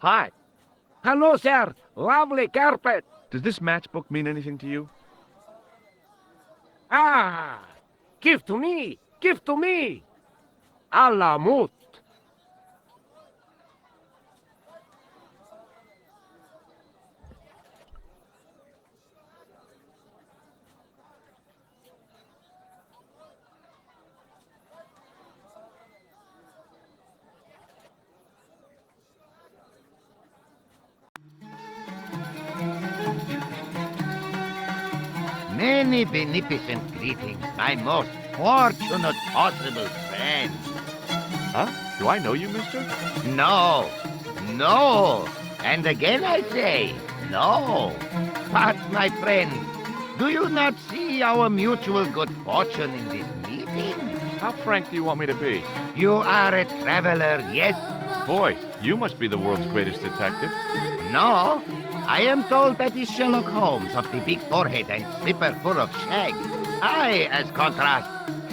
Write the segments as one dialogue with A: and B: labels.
A: Hi.
B: Hello, sir. Lovely carpet.
A: Does this matchbook mean anything to you?
B: Ah, give to me. Give to me. Allah mut.
C: Many beneficent greetings, my most fortunate possible friend.
A: Huh? Do I know you, mister?
C: No, no, and again I say, no. But, my friend, do you not see our mutual good fortune in this meeting?
A: How frank do you want me to be?
C: You are a traveler, yes?
A: Boy, you must be the world's greatest detective.
C: No, I am told that is Sherlock Holmes of the big forehead and slipper full of shag. I, as contrast,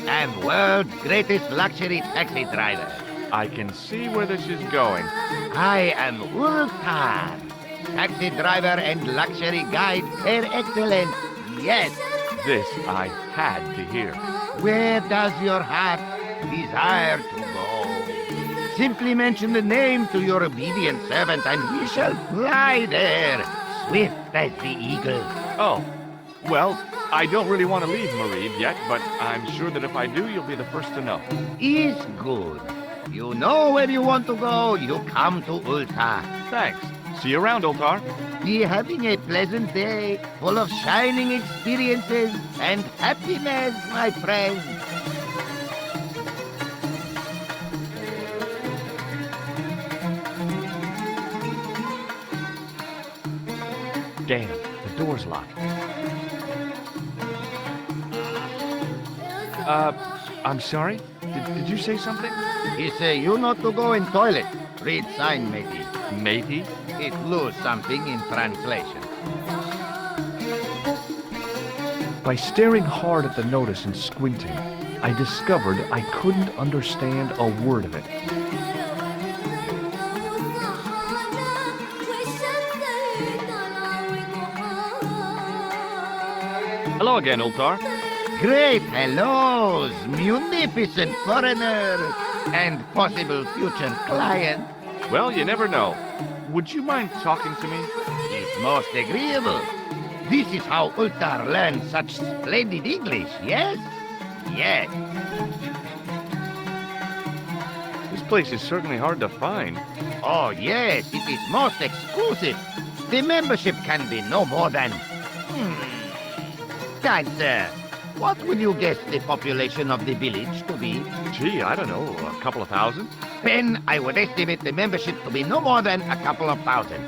C: am world's greatest luxury taxi driver.
A: I can see where this is going.
C: I am Ultar, taxi driver and luxury guide per excellence, yes.
A: This I had to hear.
C: Where does your heart desire to go? Simply mention the name to your obedient servant and we shall fly there, swift as the eagle.
A: Oh, well, I don't really want to leave Marib yet, but I'm sure that if I do, you'll be the first to know.
C: Is good. You know where you want to go, you come to Ultar.
A: Thanks. See you around, Ultar.
C: Be having a pleasant day, full of shining experiences and happiness, my friend.
A: Damn, the door's locked. I'm sorry? Did you say something?
C: He say you not to go in toilet. Read sign, matey.
A: Matey?
C: It lose something in translation.
A: By staring hard at the notice and squinting, I discovered I couldn't understand a word of it. Hello again, Ultar.
C: Great hellos, munificent foreigner, and possible future client.
A: Well, you never know. Would you mind talking to me?
C: It's most agreeable. This is how Ultar learns such splendid English, yes? Yes.
A: This place is certainly hard to find.
C: Oh, yes, it is most exclusive. The membership can be no more than... Kind sir, what will you guess the population of the village to be?
A: Gee, I don't know, a couple of thousand?
C: Then I would estimate the membership to be no more than a couple of thousand.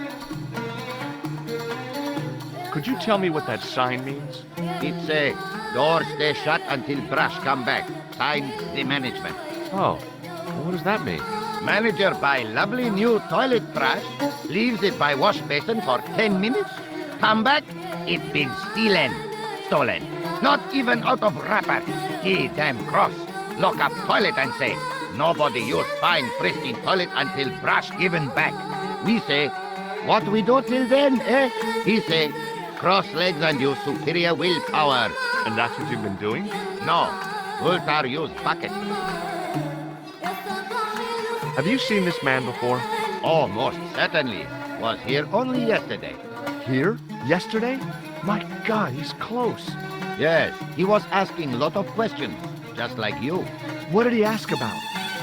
A: Could you tell me what that sign means?
C: It's a door stay shut until brush come back. Signed, the management.
A: Oh, well, what does that mean?
C: Manager buy lovely new toilet brush, leaves it by wash basin for 10 minutes, come back, it been stolen. Not even out of wrapper. He damn cross. Lock up toilet and say, nobody use fine pristine toilet until brush given back. We say, what we do till then, eh? He say, cross legs and use superior willpower.
A: And that's what you've been doing?
C: No, Ultar use bucket.
A: Have you seen this man before?
C: Oh, most certainly. Was here only yesterday.
A: Here? Yesterday? My God, he's close.
C: Yes, he was asking lot of questions, just like you.
A: What did he ask about?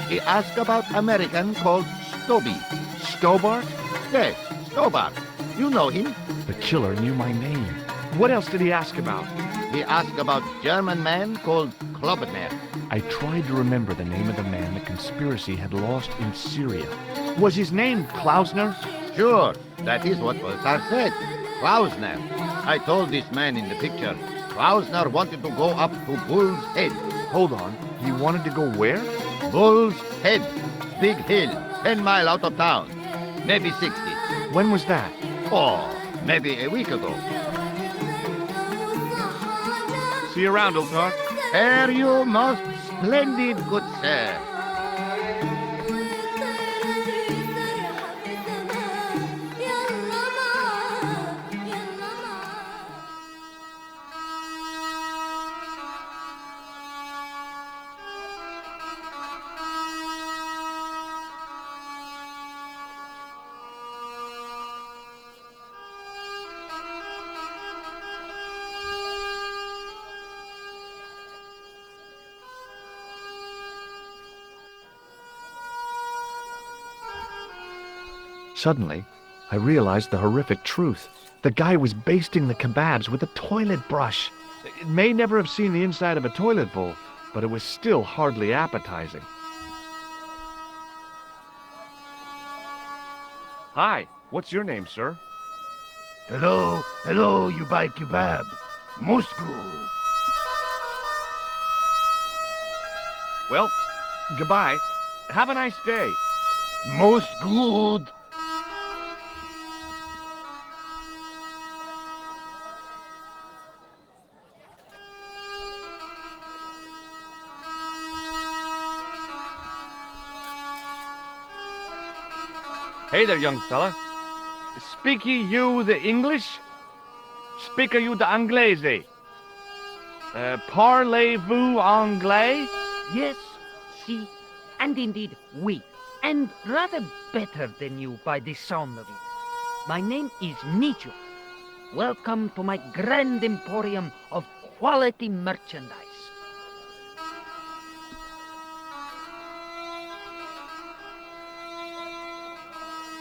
C: He asked about American called Stoby.
A: Stobart?
C: Yes, Stobart. You know him.
A: The killer knew my name. What else did he ask about?
C: He asked about German man called Lobineau.
A: I tried to remember the name of the man the conspiracy had lost in Syria. Was his name Klausner?
C: Sure, that is what Ultar said. Klausner. I told this man in the picture. Klausner wanted to go up to Bull's Head.
A: Hold on, he wanted to go where?
C: Bull's Head. Big hill, 10 miles out of town. Maybe 60.
A: When was that?
C: Oh, maybe a week ago.
A: See you around, Ultar.
C: Fare you most splendid, good sir.
A: Suddenly, I realized the horrific truth. The guy was basting the kebabs with a toilet brush. It may never have seen the inside of a toilet bowl, but it was still hardly appetizing. Hi, what's your name, sir?
C: Hello, you buy kebab. Moscow.
A: Well, goodbye. Have a nice day.
C: Most good.
A: Hey there, young fella. Speak you the English? Speak you the Anglais? Parlez-vous anglais?
D: Yes, si, and indeed we, and rather better than you by the sound of it. My name is Nijo. Welcome to my grand emporium of quality merchandise.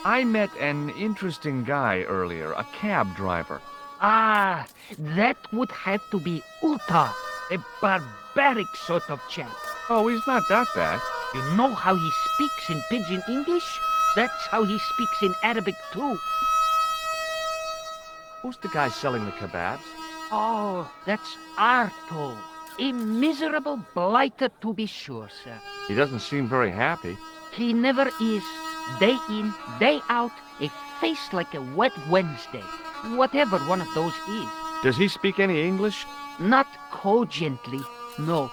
A: I met an interesting guy earlier, a cab driver.
D: Ah, that would have to be Ultar, a barbaric sort of chap.
A: Oh, he's not that bad.
D: You know how he speaks in pidgin English? That's how he speaks in Arabic too.
A: Who's the guy selling the kebabs?
D: Oh, that's Arto. A miserable blighter to be sure, sir.
A: He doesn't seem very happy.
D: He never is. Day in, day out, a face like a wet Wednesday. Whatever one of those is.
A: Does he speak any English?
D: Not cogently, no.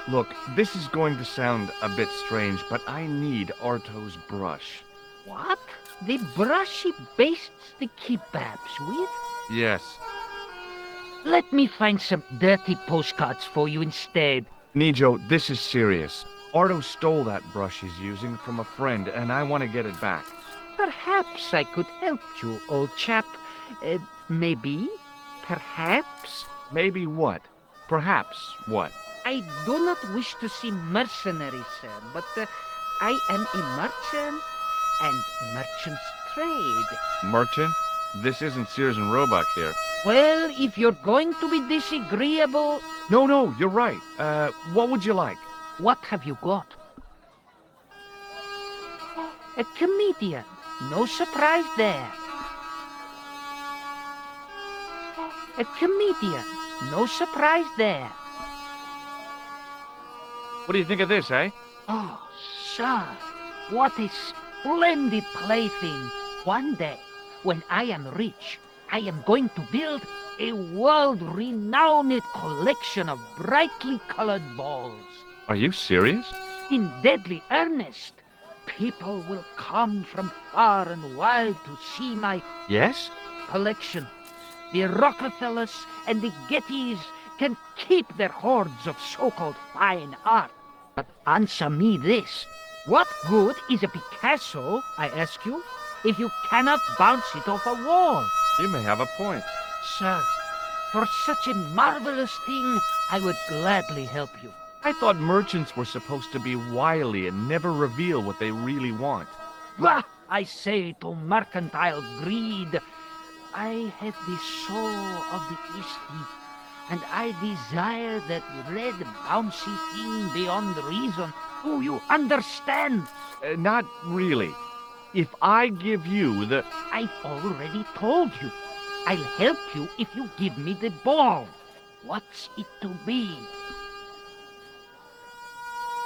A: Look, this is going to sound a bit strange, but I need Arto's brush.
D: What? The brush he bastes the kebabs with?
A: Yes.
D: Let me find some dirty postcards for you instead.
A: Nijo, this is serious. Arto stole that brush he's using from a friend, and I want to get it back.
D: Perhaps I could help you, old chap. Maybe? Perhaps?
A: Maybe what? Perhaps what?
D: I do not wish to seem mercenary, sir, but I am a merchant, and merchants trade.
A: Merchant? This isn't Sears and Roebuck here.
D: Well, if you're going to be disagreeable...
A: No, you're right. What would you like?
D: What have you got? A comedian. No surprise there. A comedian. No surprise there.
A: What do you think of this, eh?
D: Oh, sir, what a splendid plaything. One day, when I am rich, I am going to build a world-renowned collection of brightly colored balls.
A: Are you serious?
D: In deadly earnest. People will come from far and wide to see my
A: Yes?
D: collection. The Rockefellers and the Gettys can keep their hoards of so-called fine art. But answer me this. What good is a Picasso, I ask you, if you cannot bounce it off a wall?
A: You may have a point.
D: Sir, for such a marvelous thing, I would gladly help you.
A: I thought merchants were supposed to be wily and never reveal what they really want.
D: Bah! I say to mercantile greed, I have the soul of the East, and I desire that red bouncy thing beyond reason. Do you understand?
A: Not really. If I give you the...
D: I've already told you. I'll help you if you give me the ball. What's it to be?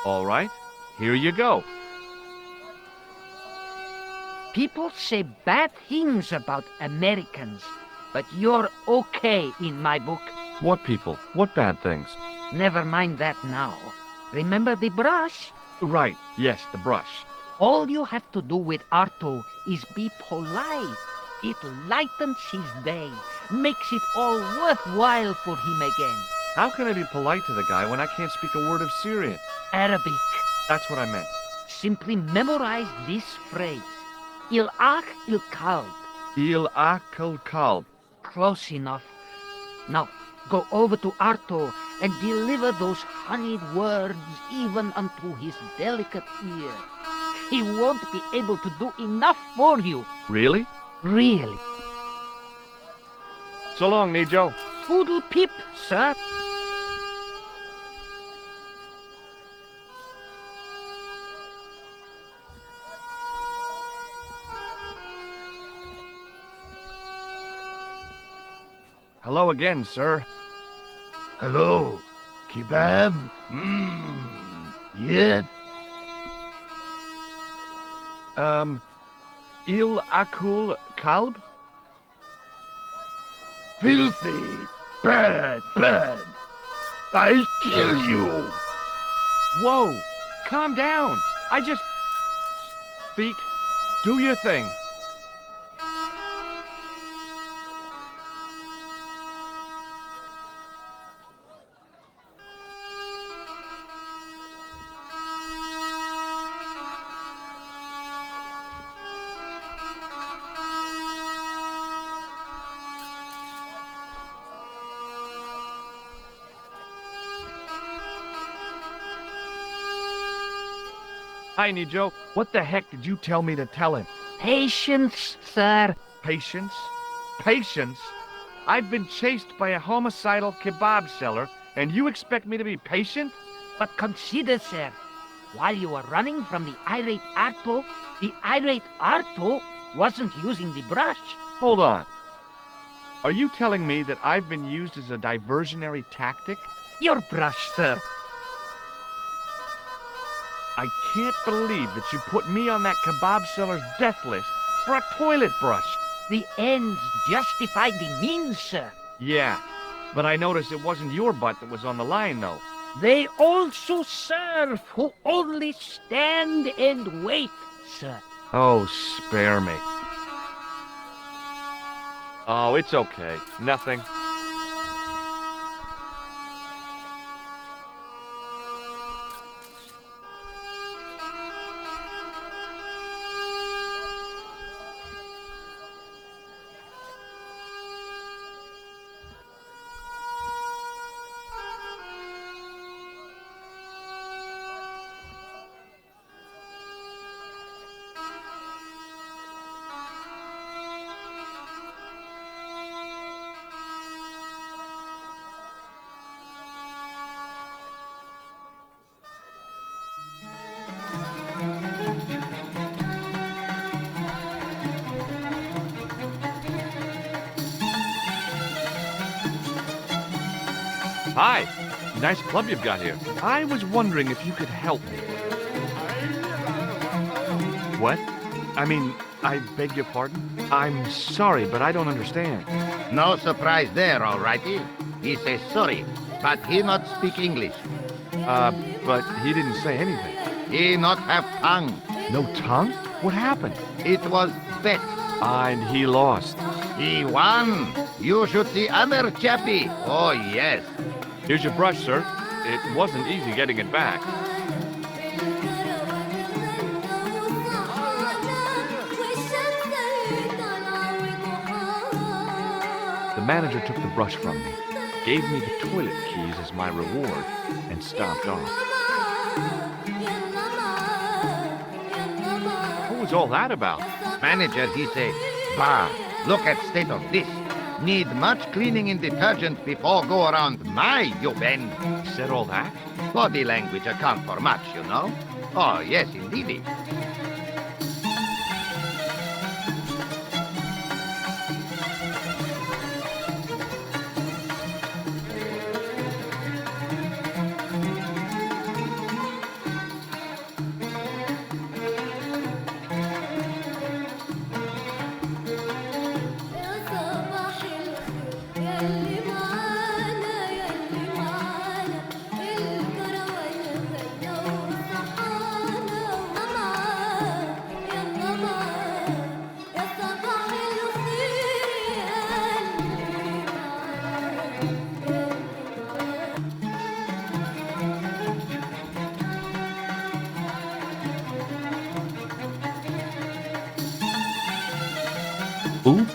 A: All right, here you go.
D: People say bad things about Americans, but you're okay in my book.
A: What people? What bad things?
D: Never mind that now. Remember the brush?
A: Right, yes, the brush.
D: All you have to do with Arto is be polite. It lightens his day, makes it all worthwhile for him again.
A: How can I be polite to the guy when I can't speak a word of Syrian?
D: Arabic.
A: That's what I meant.
D: Simply memorize this phrase. Il-ach il-kalb.
A: Il akal kalb.
D: Close enough. Now, go over to Arto and deliver those honeyed words even unto his delicate ear. he won't be able to do enough for you.
A: Really?
D: Really.
A: So long, Nijo.
D: Poodle pip, sir.
A: Hello again, sir.
C: Hello. Kebab? Mmm. Yes.
A: Il akul kalb?
C: Filthy. Bad, bad. I'll kill you.
A: Whoa! Calm down! I just... Feet, do your thing. Hi, Nijo. What the heck did you tell me to tell him?
D: Patience, sir.
A: Patience? Patience? I've been chased by a homicidal kebab seller, and you expect me to be patient?
D: But consider, sir, while you were running from the irate Arto wasn't using the brush.
A: Hold on. Are you telling me that I've been used as a diversionary tactic?
D: Your brush, sir.
A: I can't believe that you put me on that kebab seller's death list for a toilet brush.
D: The ends justified the means, sir.
A: Yeah, but I noticed it wasn't your butt that was on the line, though.
D: They also serve who only stand and wait, sir.
A: Oh, spare me. Oh, it's okay. Nothing. Hi. Nice club you've got here. I was wondering if you could help me. What? I mean, I beg your pardon? I'm sorry, but I don't understand.
C: No surprise there, all righty. He says sorry, but he not speak English.
A: But he didn't say anything.
C: He not have tongue.
A: No tongue? What happened?
C: It was bet.
A: And he lost.
C: He won. You should see other chappie. Oh, yes.
A: Here's your brush, sir. It wasn't easy getting it back. The manager took the brush from me, gave me the toilet keys as my reward, and stomped off. What was all that about?
C: Manager, he say, bah, look at state of this. Need much cleaning in detergent before go around my, you bend.
A: He said all that?
C: Body language account for much, you know. Oh, yes, indeedy.
A: Oops.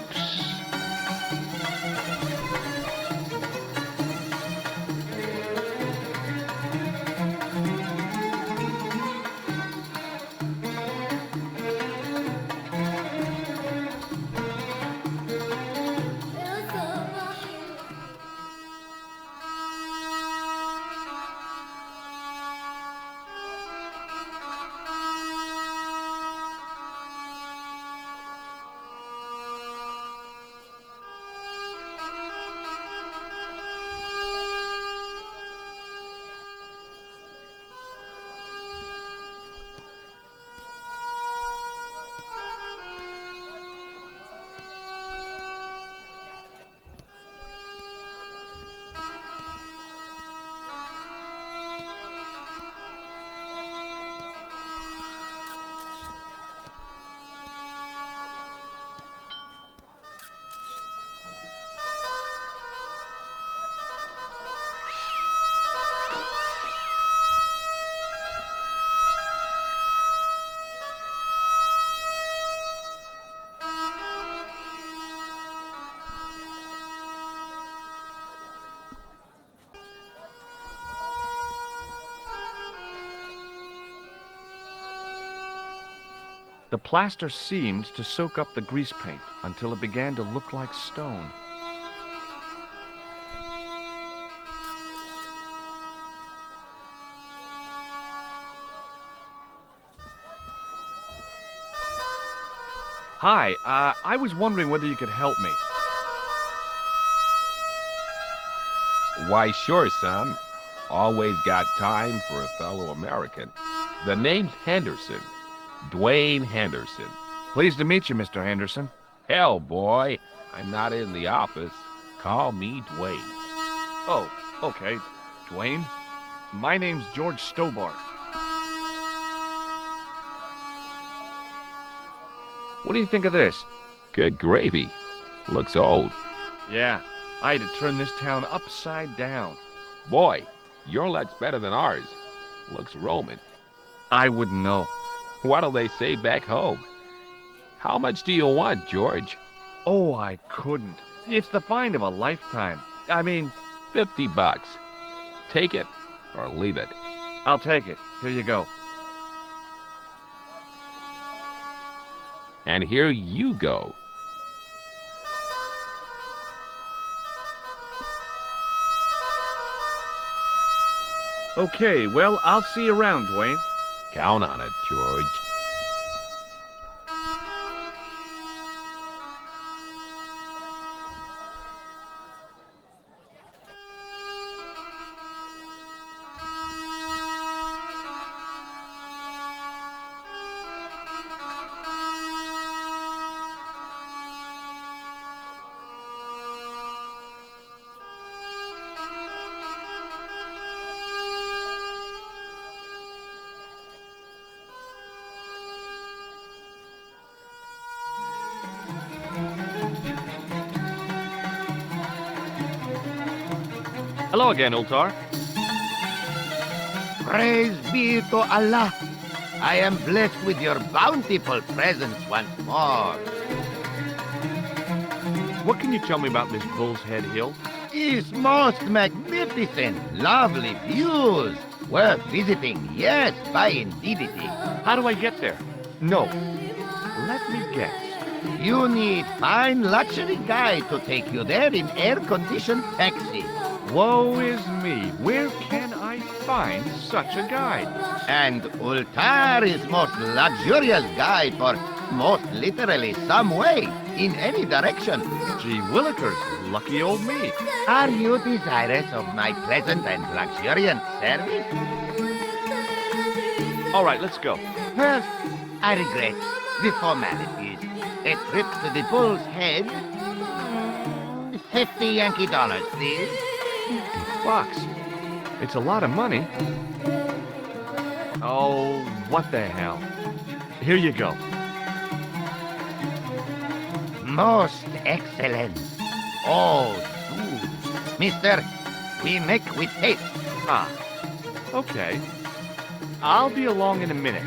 A: The plaster seemed to soak up the grease paint until it began to look like stone. Hi, I was wondering whether you could help me.
E: Why, sure, son. Always got time for a fellow American. The name's Henderson. Dwayne Henderson.
A: Pleased to meet you, Mr. Henderson.
E: Hell, boy, I'm not in the office. Call me Dwayne.
A: Oh, okay. Dwayne? My name's George Stobart. What do you think of this?
E: Good gravy. Looks old.
A: Yeah, I had to turn this town upside down.
E: Boy, your luck's better than ours. Looks Roman.
A: I wouldn't know.
E: What'll they say back home? How much do you want, George?
A: Oh, I couldn't. It's the find of a lifetime. I mean,
E: $50. Take it or leave it.
A: I'll take it. Here you go.
E: And here you go.
A: Okay, well, I'll see you around, Dwayne.
E: Count on it, George.
A: Hello again, Ultar.
C: Praise be to Allah. I am blessed with your bountiful presence once more.
A: What can you tell me about this Bull's Head Hill?
C: It's most magnificent. Lovely views. Worth visiting, yes, by indeedity.
A: How do I get there? No. Let me guess.
C: You need fine luxury guide to take you there in air-conditioned taxi.
A: Woe is me. Where can I find such a guide?
C: And Ultar is most luxurious guide for most literally some way, in any direction.
A: Gee willikers, lucky old me.
C: Are you desirous of my pleasant and luxuriant service?
A: All right, let's go.
C: First, I regret the formalities. A trip to the Bull's Head. 50 Yankee dollars, please.
A: $50. It's a lot of money. Oh, what the hell. Here you go.
C: Most excellent. Oh, dude. Mister, we make with taste.
A: Ah, okay. I'll be along in a minute.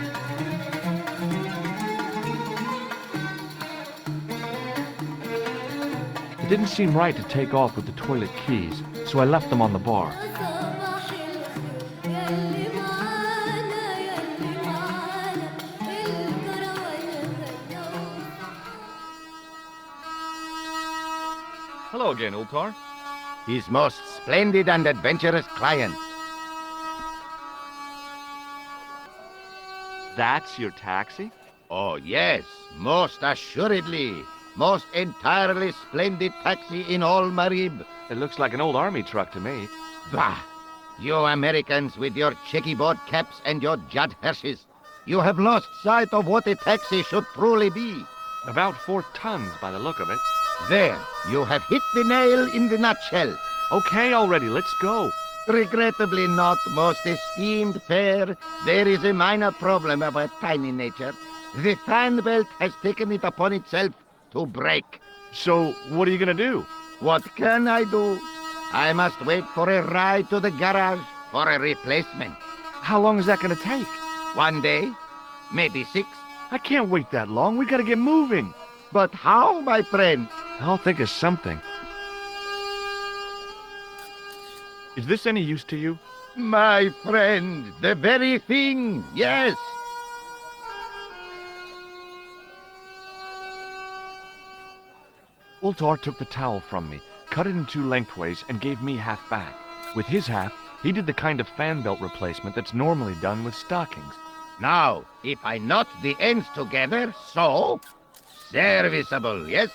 A: It didn't seem right to take off with the toilet keys, so I left them on the bar. Hello again, Ultar.
C: His most splendid and adventurous client.
A: That's your taxi?
C: Oh, yes, most assuredly. Most entirely splendid taxi in all Marib.
A: It looks like an old army truck to me.
C: Bah! You Americans with your checkerboard caps and your judd hearses. You have lost sight of what a taxi should truly be.
A: About 4 tons by the look of it.
C: There, you have hit the nail in the nutshell.
A: Okay, already, let's go.
C: Regrettably not, most esteemed fair. There is a minor problem of a tiny nature. The fan belt has taken it upon itself to break.
A: So, what are you gonna do?
C: What can I do? I must wait for a ride to the garage for a replacement.
A: How long is that gonna take?
C: 1 day, maybe 6.
A: I can't wait that long. We gotta get moving.
C: But how, my friend?
A: I'll think of something. Is this any use to you?
C: My friend, the very thing, yes.
A: Ultar took the towel from me, cut it in two lengthways, and gave me half back. With his half, he did the kind of fan belt replacement that's normally done with stockings.
C: Now, if I knot the ends together, so... Serviceable, yes?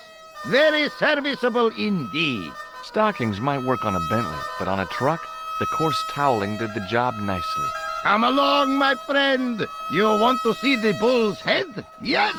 C: Very serviceable indeed.
A: Stockings might work on a Bentley, but on a truck, the coarse toweling did the job nicely.
C: Come along, my friend. You want to see the bull's head? Yes?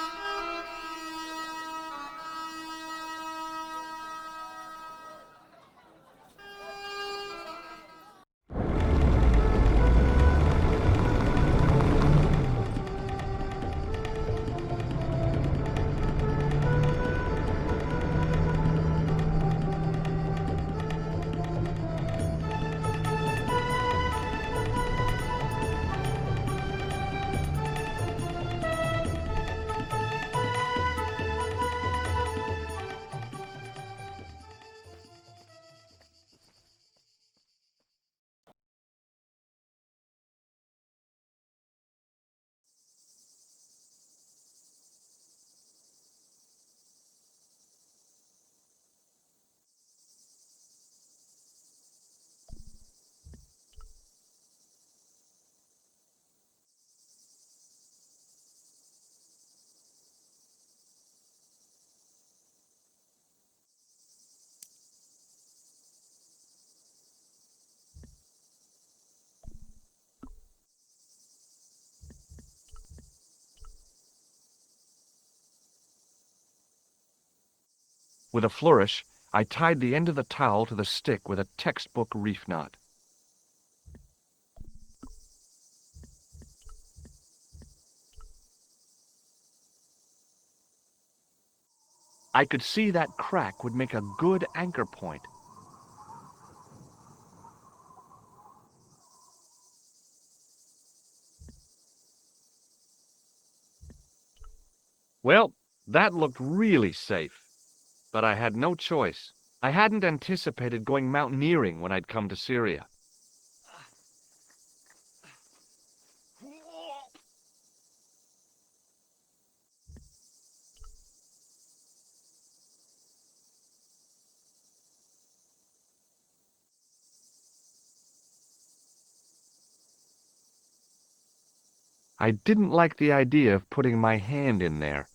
A: With a flourish, I tied the end of the towel to the stick with a textbook reef knot. I could see that crack would make a good anchor point. Well, that looked really safe, but I had no choice. I hadn't anticipated going mountaineering when I'd come to Syria. I didn't like the idea of putting my hand in there,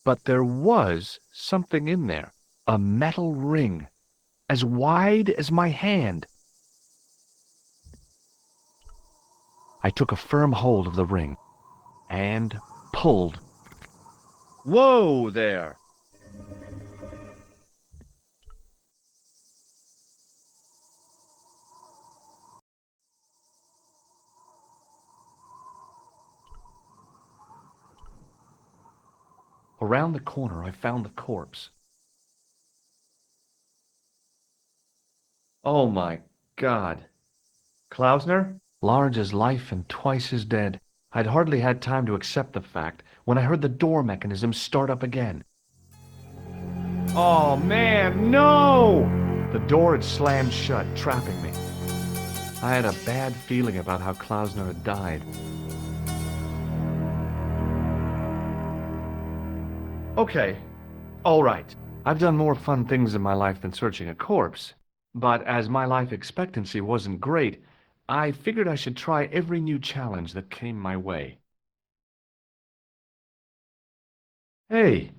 A: but there was something in there, a metal ring, as wide as my hand. I took a firm hold of the ring and pulled. Whoa there! Around the corner, I found the corpse. Oh my God. Klausner? Large as life and twice as dead. I'd hardly had time to accept the fact when I heard the door mechanism start up again. Oh man, no! The door had slammed shut, trapping me. I had a bad feeling about how Klausner had died. Okay, all right. I've done more fun things in my life than searching a corpse. But as my life expectancy wasn't great, I figured I should try every new challenge that came my way. Hey,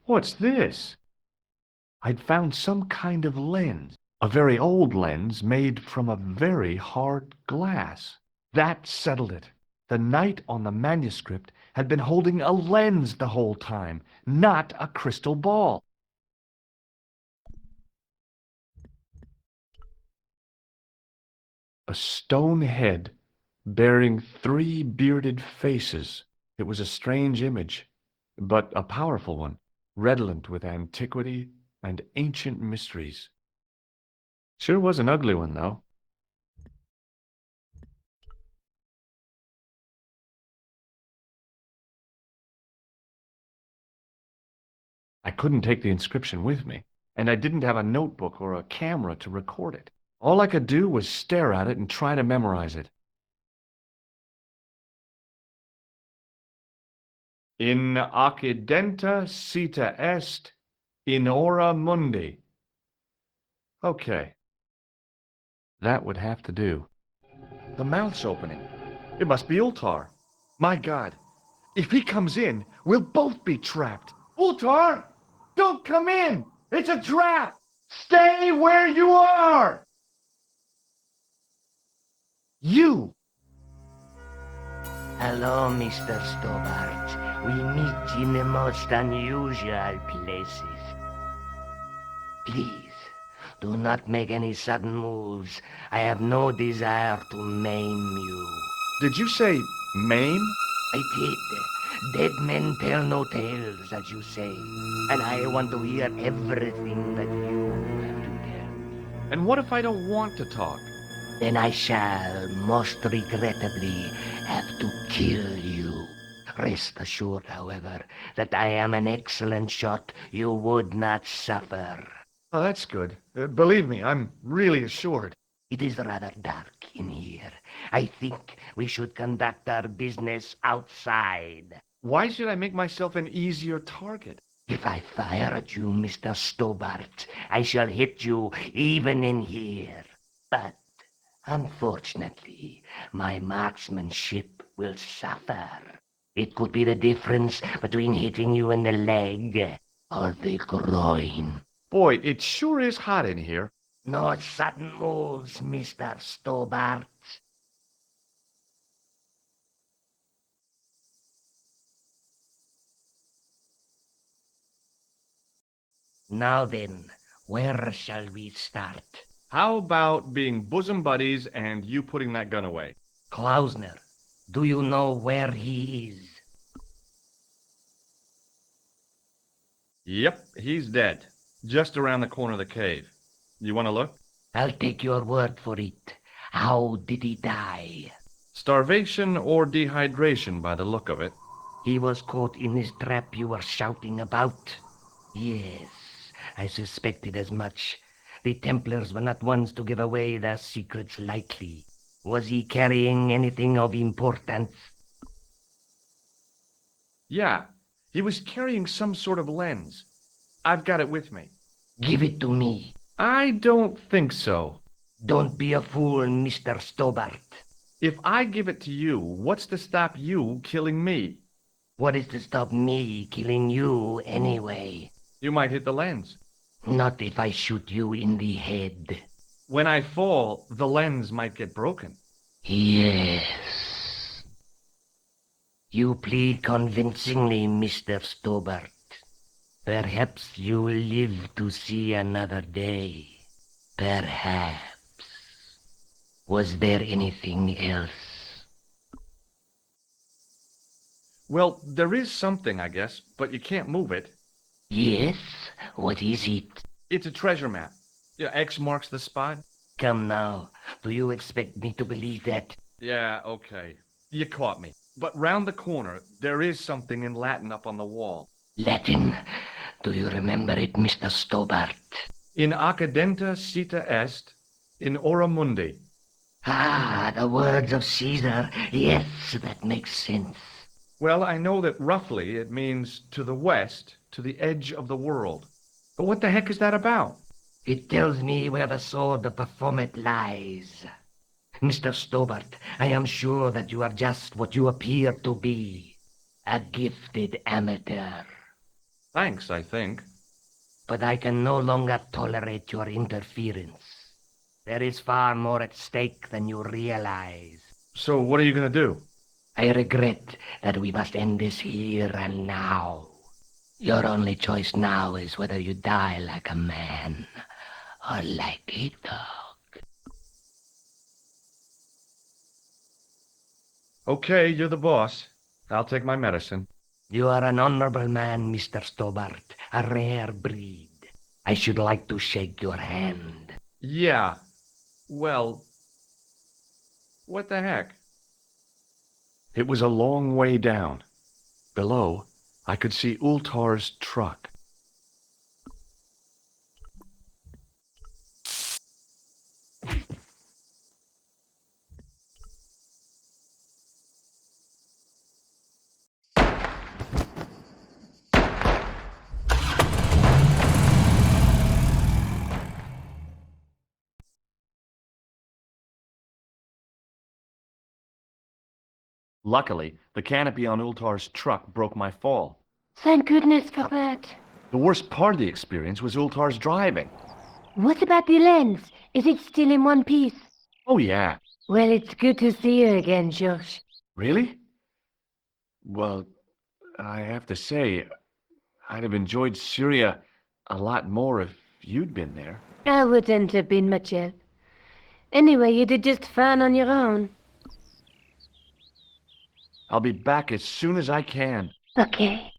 A: what's this? I'd found some kind of lens, a very old lens made from a very hard glass. That settled it. The knight on the manuscript had been holding a lens the whole time, not a crystal ball. A stone head bearing three bearded faces. It was a strange image, but a powerful one, redolent with antiquity and ancient mysteries. Sure was an ugly one, though. I couldn't take the inscription with me, and I didn't have a notebook or a camera to record it. All I could do was stare at it and try to memorize it. In occidenta sita est, In ora mundi. Okay. That would have to do. The mouth's opening. It must be Ultar. My God. If he comes in, we'll both be trapped. Ultar! Don't come in! It's a trap! Stay where you are! You!
B: Hello, Mr. Stobart. We meet in the most unusual places. Please, do not make any sudden moves. I have no desire to maim you.
A: Did you say maim?
B: I did. Dead men tell no tales, as you say. And I want to hear everything that you have to tell me.
A: And what if I don't want to talk?
B: Then I shall, most regrettably, have to kill you. Rest assured, however, that I am an excellent shot you would not suffer.
A: Oh, that's good. Believe me, I'm really assured.
B: It is rather dark in here. I think we should conduct our business outside.
A: Why should I make myself an easier target?
B: If I fire at you, Mr. Stobart, I shall hit you even in here. But, unfortunately, my marksmanship will suffer. It could be the difference between hitting you in the leg or the groin.
A: Boy, it sure is hot in here.
B: No sudden moves, Mr. Stobart. Now then, where shall we start?
A: How about being bosom buddies and you putting that gun away?
B: Klausner, do you know where he is?
A: Yep, he's dead. Just around the corner of the cave. You want to look?
B: I'll take your word for it. How did he die?
A: Starvation or dehydration by the look of it.
B: He was caught in this trap you were shouting about. Yes, I suspected as much. The Templars were not ones to give away their secrets lightly. Was he carrying anything of importance?
A: Yeah, he was carrying some sort of lens. I've got it with me.
B: Give it to me.
A: I don't think so.
B: Don't be a fool, Mr. Stobart.
A: If I give it to you, what's to stop you killing me?
B: What is to stop me killing you anyway?
A: You might hit the lens.
B: Not if I shoot you in the head.
A: When I fall, the lens might get broken.
B: Yes. You plead convincingly, Mr. Stobart. Perhaps you will live to see another day. Perhaps. Was there anything else?
A: Well, there is something, I guess, but you can't move it.
B: Yes? What is it?
A: It's a treasure map. Yeah, X marks the spot.
B: Come now. Do you expect me to believe that?
A: Yeah, okay. You caught me. But round the corner, there is something in Latin up on the wall.
B: Latin? Do you remember it, Mr. Stobart?
A: In accidenta cita est, in ora mundi.
B: Ah, the words of Caesar. Yes, that makes sense.
A: Well, I know that roughly it means to the west, to the edge of the world. But what the heck is that about?
B: It tells me where the sword of Baphomet lies. Mr. Stobart, I am sure that you are just what you appear to be. A gifted amateur.
A: Thanks, I think.
B: But I can no longer tolerate your interference. There is far more at stake than you realize.
A: So what are you going to do?
B: I regret that we must end this here and now. Your only choice now is whether you die like a man or like a dog.
A: Okay, you're the boss. I'll take my medicine.
B: You are an honorable man, Mr. Stobart, a rare breed. I should like to shake your hand.
A: Yeah. Well, what the heck? It was a long way down. Below, I could see Ultar's truck. Luckily, the canopy on Ultar's truck broke my fall.
F: Thank goodness for that.
A: The worst part of the experience was Ultar's driving.
F: What about the lens? Is it still in one piece?
A: Oh, yeah.
F: Well, it's good to see you again, George.
A: Really? Well, I have to say, I'd have enjoyed Syria a lot more if you'd been there.
F: I wouldn't have been much help. Anyway, you did just fine on your own.
A: I'll be back as soon as I can.
F: Okay.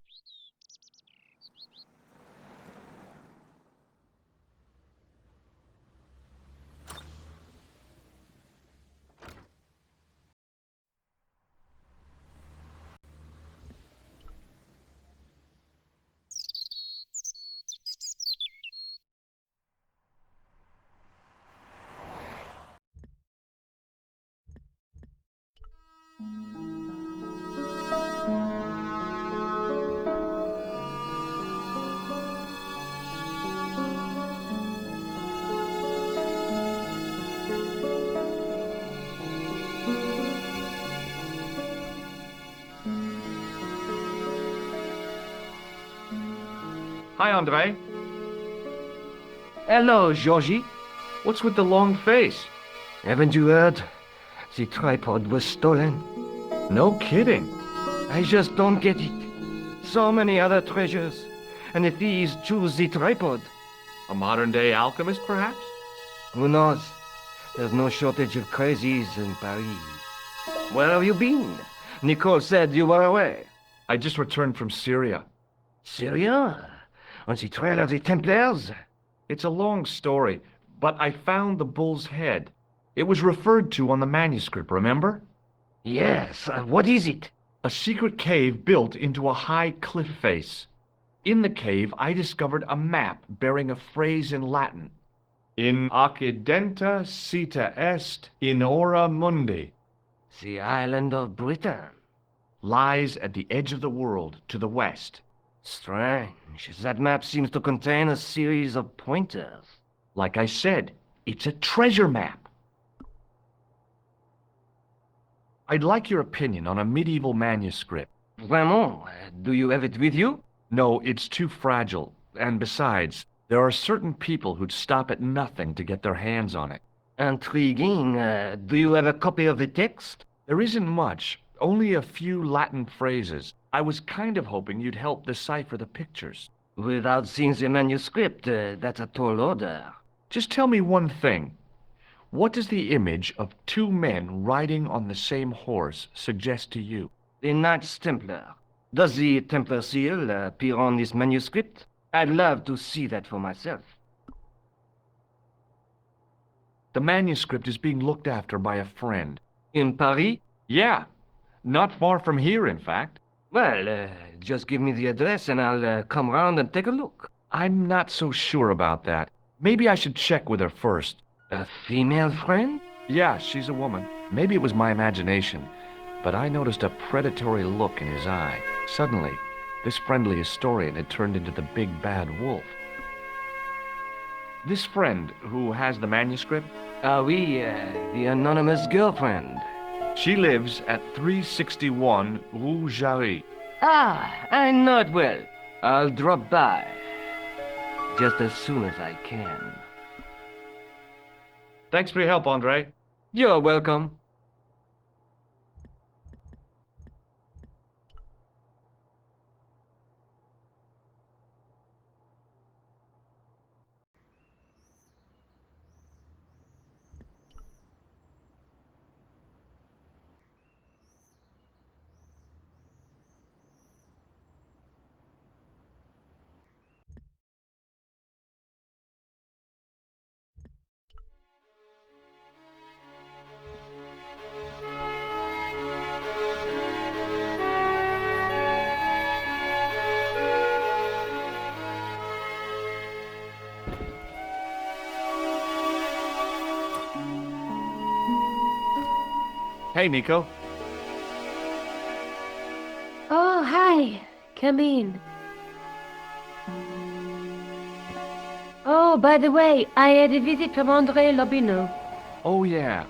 A: Hi, Andre.
B: Hello, Georgie.
A: What's with the long face?
B: Haven't you heard? The tripod was stolen.
A: No kidding.
B: I just don't get it. So many other treasures, and the thieves choose the tripod.
A: A modern-day alchemist, perhaps?
B: Who knows? There's no shortage of crazies in Paris. Where have you been? Nicole said you were away.
A: I just returned from Syria.
B: Syria? On the trail of the Templars?
A: It's a long story, but I found the bull's head. It was referred to on the manuscript, remember?
B: Yes, what is it?
A: A secret cave built into a high cliff face. In the cave, I discovered a map bearing a phrase in Latin. In occidenta cita est in ora mundi.
B: The island of Britain.
A: Lies at the edge of the world, to the west.
B: Strange. That map seems to contain a series of pointers.
A: Like I said, it's a treasure map. I'd like your opinion on a medieval manuscript.
B: Vraiment? Do you have it with you?
A: No, it's too fragile. And besides, there are certain people who'd stop at nothing to get their hands on it.
B: Intriguing. Do you have a copy of the text?
A: There isn't much, only a few Latin phrases. I was kind of hoping you'd help decipher the pictures.
B: Without seeing the manuscript, that's a tall order.
A: Just tell me one thing. What does the image of two men riding on the same horse suggest to you?
B: The Knights Templar. Does the Templar seal appear on this manuscript? I'd love to see that for myself.
A: The manuscript is being looked after by a friend.
B: In Paris?
A: Yeah, not far from here, in fact.
B: Well, just give me the address and I'll come round and take a look.
A: I'm not so sure about that. Maybe I should check with her first.
B: A female friend?
A: Yeah, she's a woman. Maybe it was my imagination, but I noticed a predatory look in his eye. Suddenly, this friendly historian had turned into the big bad wolf. This friend who has the manuscript?
B: Oui, the anonymous girlfriend.
A: She lives at 361 Rue Jarry.
B: Ah, I know it well. I'll drop by. Just as soon as I can.
A: Thanks for your help, Andre.
B: You're welcome.
A: Hey, Nico.
F: Oh, hi. Come in. Oh, by the way, I had a visit from Lobineau.
A: Oh, yeah.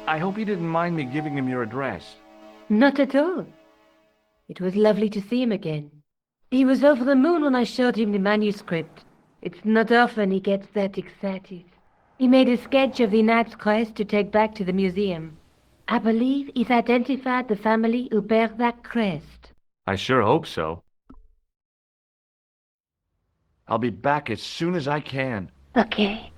A: I hope you didn't mind me giving him your address.
F: Not at all. It was lovely to see him again. He was over the moon when I showed him the manuscript. It's not often he gets that excited. He made a sketch of the knight's crest to take back to the museum. I believe he's identified the family who bear that crest.
A: I sure hope so. I'll be back as soon as I can.
F: Okay.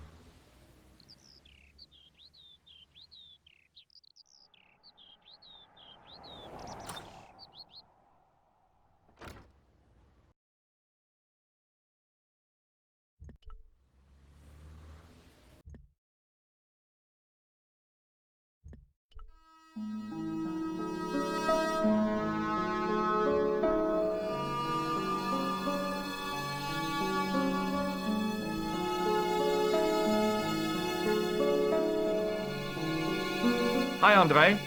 A: Hi, Andre.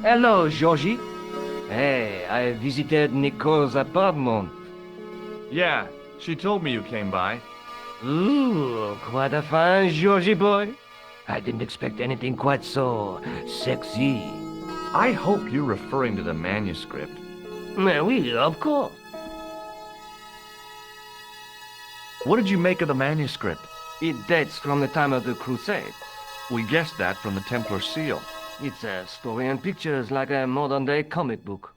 B: Hello, Georgie. Hey, I visited Nicole's apartment.
A: Yeah, she told me you came by.
B: Ooh, quite a fine Georgie boy. I didn't expect anything quite so sexy.
A: I hope you're referring to the manuscript.
B: Oui, of course.
A: What did you make of the manuscript?
B: It dates from the time of the Crusades.
A: We guessed that from the Templar seal.
B: It's a story and pictures like a modern-day comic book.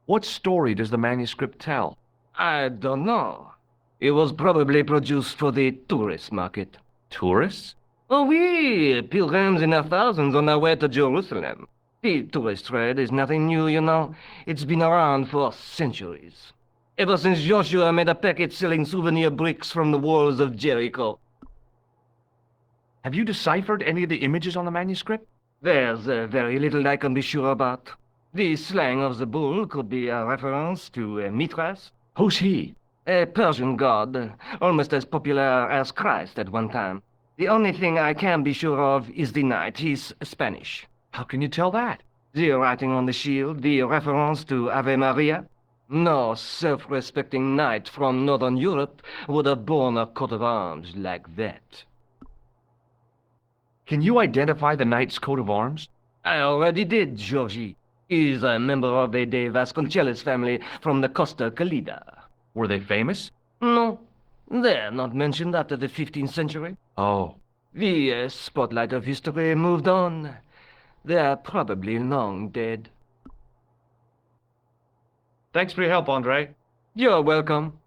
A: What story does the manuscript tell?
B: I don't know. It was probably produced for the tourist market.
A: Tourists?
B: Oh, oui, pilgrims in their thousands on their way to Jerusalem. The tourist trade is nothing new, you know. It's been around for centuries. Ever since Joshua made a packet selling souvenir bricks from the walls of Jericho.
A: Have you deciphered any of the images on the manuscript?
B: There's very little I can be sure about. The slang of the bull could be a reference to Mithras,
A: Who's he?
B: a Persian god, almost as popular as Christ at one time. The only thing I can be sure of is the knight. He's Spanish.
A: How can you tell that?
B: The writing on the shield, the reference to Ave Maria. No self-respecting knight from Northern Europe would have borne a coat of arms like that.
A: Can you identify the knight's coat of arms?
B: I already did, Georgie. He's a member of the De Vasconcelos family from the Costa Calida.
A: Were they famous?
B: No, they're not mentioned after the 15th century.
A: Oh,
B: The spotlight of history moved on. They're probably long dead.
A: thanks for your help, Andre.
B: You're welcome.